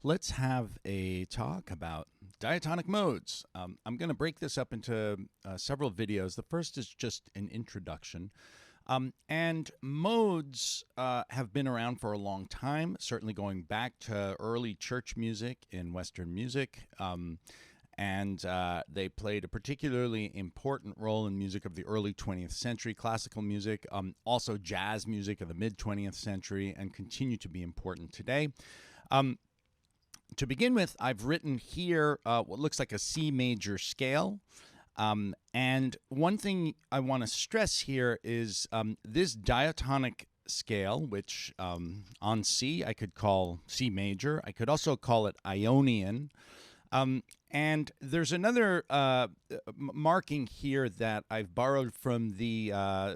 let's have a talk about diatonic modes. I'm going to break this up into several videos. The first is just an introduction. And modes have been around for a long time, certainly going back to early church music in Western music. And they played a particularly important role in music of the early 20th century, classical music, also jazz music of the mid-20th century, and continue to be important today. To begin with, I've written here what looks like a C major scale. And one thing I want to stress here is this diatonic scale, which on C I could call C major. I could also call it Ionian. And there's another marking here that I've borrowed from a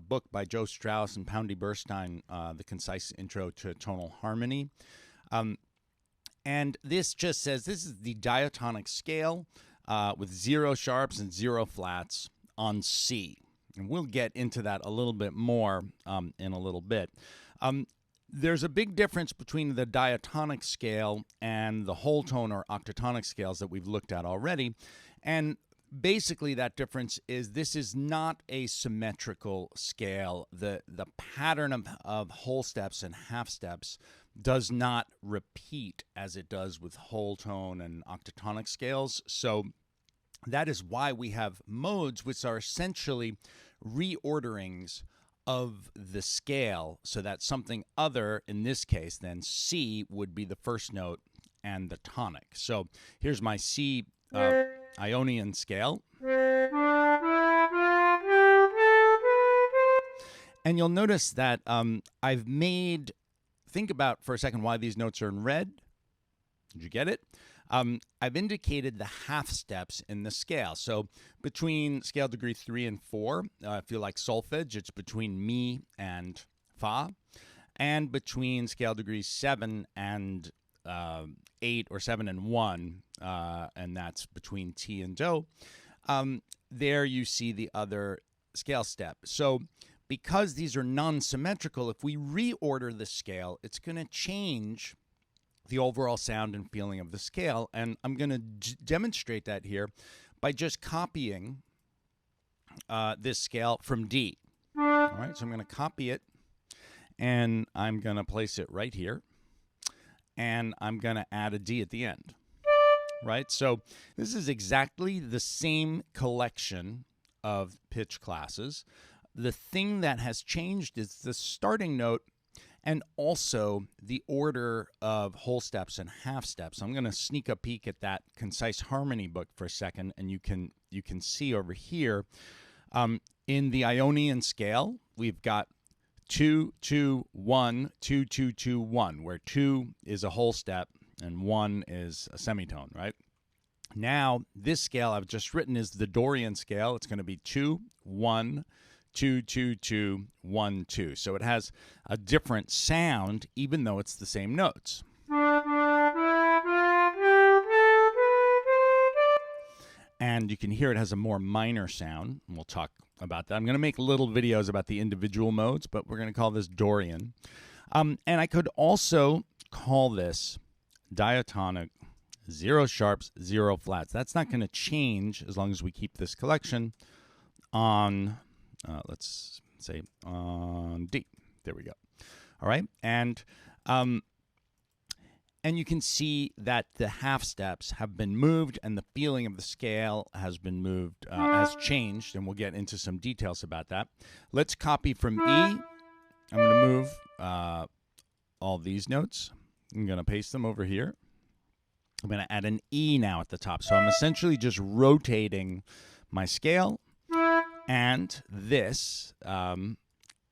book by Joe Strauss and Poundy Burstein, The Concise Intro to Tonal Harmony. And this just says this is the diatonic scale with 0 sharps and 0 flats on C. And we'll get into that a little bit more in a little bit. There's a big difference between the diatonic scale and the whole tone or octatonic scales that we've looked at already. And basically that difference is this is not a symmetrical scale. The pattern of whole steps and half steps does not repeat as it does with whole tone and octatonic scales. So that is why we have modes, which are essentially reorderings of the scale so that something other, in this case, than C would be the first note and the tonic. So here's my C Ionian scale. And you'll notice that I've made, think about for a second why these notes are in red. Did you get it? I've indicated the half steps in the scale. So between scale degree 3 and 4, if you like solfege, it's between mi and fa. And between scale degrees 7 and 8, or 7 and 1, and that's between ti and do, there you see the other scale step. So because these are non-symmetrical, if we reorder the scale, it's going to change the overall sound and feeling of the scale. And I'm going to demonstrate that here by just copying this scale from D. All right, so I'm going to copy it, and I'm going to place it right here, and I'm going to add a D at the end. Right, so this is exactly the same collection of pitch classes. The thing that has changed is the starting note and also the order of whole steps and half steps. I'm going to sneak a peek at that Concise Harmony book for a second, and you can see over here in the Ionian scale, we've got 2, 2, 1, 2, 2, 2, 1, where 2 is a whole step and 1 is a semitone, right? Now, this scale I've just written is the Dorian scale. It's going to be 2, 1, 2, 2, 2, 1, 2. So it has a different sound, even though it's the same notes. And you can hear it has a more minor sound. And we'll talk about that. I'm going to make little videos about the individual modes, but we're going to call this Dorian. And I could also call this diatonic, 0 sharps, 0 flats. That's not going to change as long as we keep this collection on, let's say, on D. There we go. All right, and you can see that the half steps have been moved, and the feeling of the scale has been moved, has changed, and we'll get into some details about that. Let's copy from E. I'm going to move all these notes. I'm going to paste them over here. I'm going to add an E now at the top. So I'm essentially just rotating my scale. And this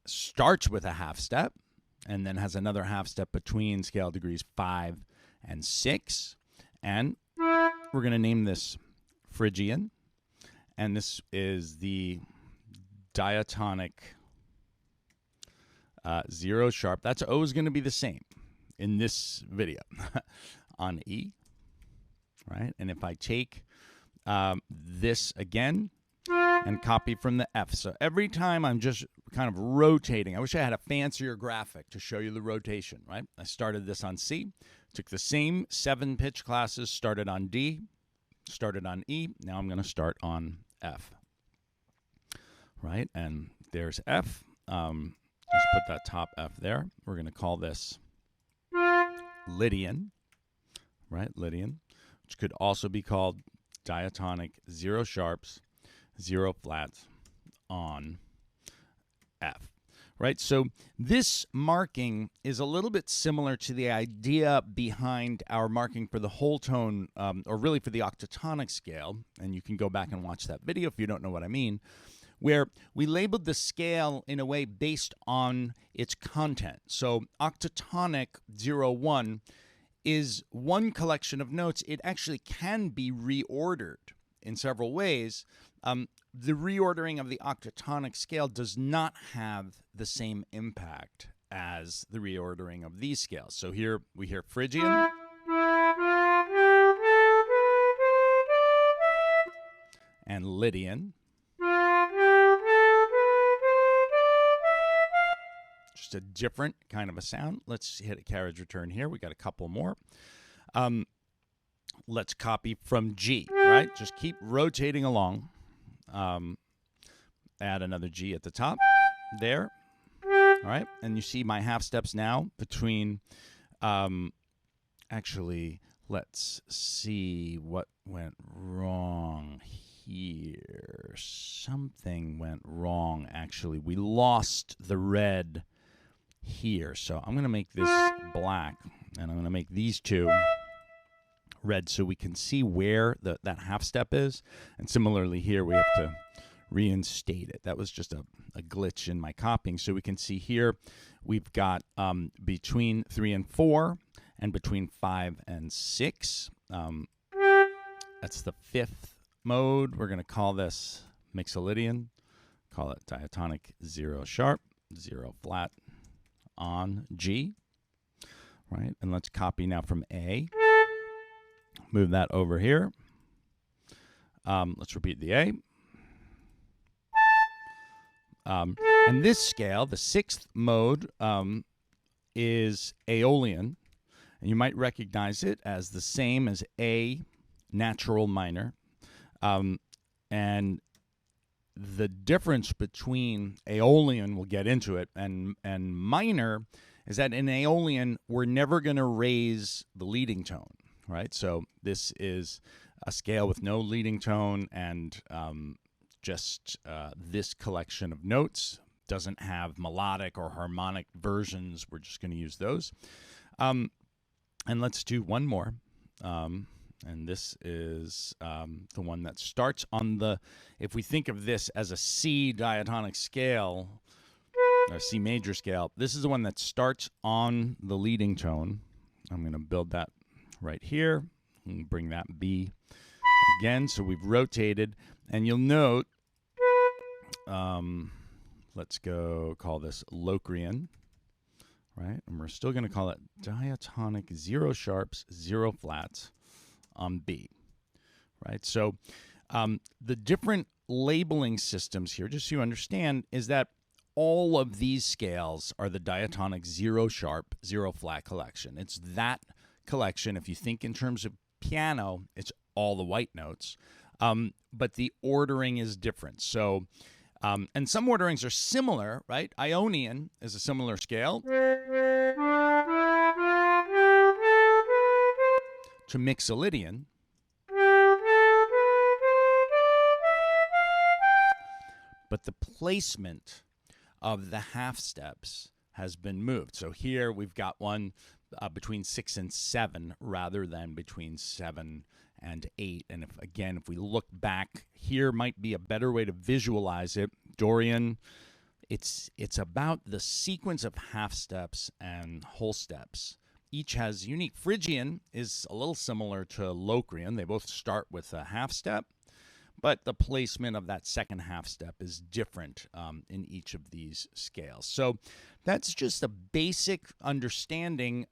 starts with a half step and then has another half step between scale degrees 5 and 6. And we're going to name this Phrygian. And this is the diatonic 0 sharp. That's always going to be the same in this video on E. Right? And if I take this again and copy from the F. So every time I'm just kind of rotating. I wish I had a fancier graphic to show you the rotation, right? I started this on C, took the same 7 pitch classes, started on D, started on E. Now I'm going to start on F, right? And there's F. Just put that top F there. We're going to call this Lydian, right? Lydian, which could also be called diatonic 0 sharps, 0 flats on F, right? So this marking is a little bit similar to the idea behind our marking for the whole tone, or really for the octatonic scale, and you can go back and watch that video if you don't know what I mean, where we labeled the scale in a way based on its content. So octatonic 0-1 is one collection of notes. It actually can be reordered in several ways. The reordering of the octatonic scale does not have the same impact as the reordering of these scales. So here we hear Phrygian, and Lydian. Just a different kind of a sound. Let's hit a carriage return here. We got a couple more. Let's copy from G, right? Just keep rotating along. Add another G at the top there. All right. And you see my half steps now between, actually, let's see what went wrong here. Something went wrong, actually. We lost the red here. So I'm going to make this black, and I'm going to make these two red so we can see where that half step is. And similarly here, we have to reinstate it. That was just a glitch in my copying. So we can see here we've got between 3 and 4 and between 5 and 6. That's the 5th mode. We're going to call this Mixolydian. Call it diatonic 0 sharp, 0 flat on G. Right? And let's copy now from A. Move that over here. Let's repeat the A. And this scale, the 6th mode, is Aeolian. And you might recognize it as the same as A natural minor. And the difference between Aeolian, we'll get into it, and minor is that in Aeolian, we're never going to raise the leading tone, right? So this is a scale with no leading tone, and just this collection of notes doesn't have melodic or harmonic versions. We're just going to use those. And let's do one more. And this is the one that starts on the, if we think of this as a C diatonic scale, or C major scale, this is the one that starts on the leading tone. I'm going to build that right here and bring that B again. So we've rotated, and you'll note, let's go call this Locrian, right? And we're still going to call it diatonic 0 sharps, 0 flats on B, right? So the different labeling systems here, just so you understand, is that all of these scales are the diatonic 0 sharp, 0 flat collection. It's that collection. If you think in terms of piano, it's all the white notes, but the ordering is different. So, and some orderings are similar, right? Ionian is a similar scale to Mixolydian. But the placement of the half steps has been moved. So here we've got one between 6 and 7 rather than between 7 and 8. And if we look back, here might be a better way to visualize it. Dorian, it's about the sequence of half steps and whole steps. Each has unique. Phrygian is a little similar to Locrian. They both start with a half step, but the placement of that second half step is different in each of these scales. So that's just a basic understanding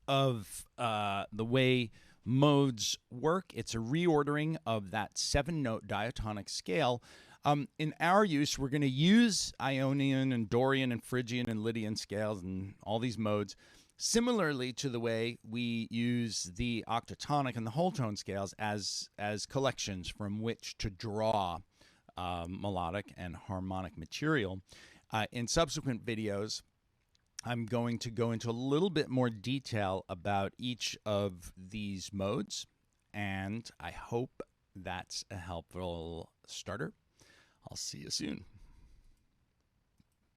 of the way modes work. It's a reordering of that 7-note diatonic scale. In our use, we're going to use Ionian and Dorian and Phrygian and Lydian scales and all these modes, similarly to the way we use the octatonic and the whole tone scales as collections from which to draw melodic and harmonic material. In subsequent videos, I'm going to go into a little bit more detail about each of these modes, and I hope that's a helpful starter. I'll see you soon.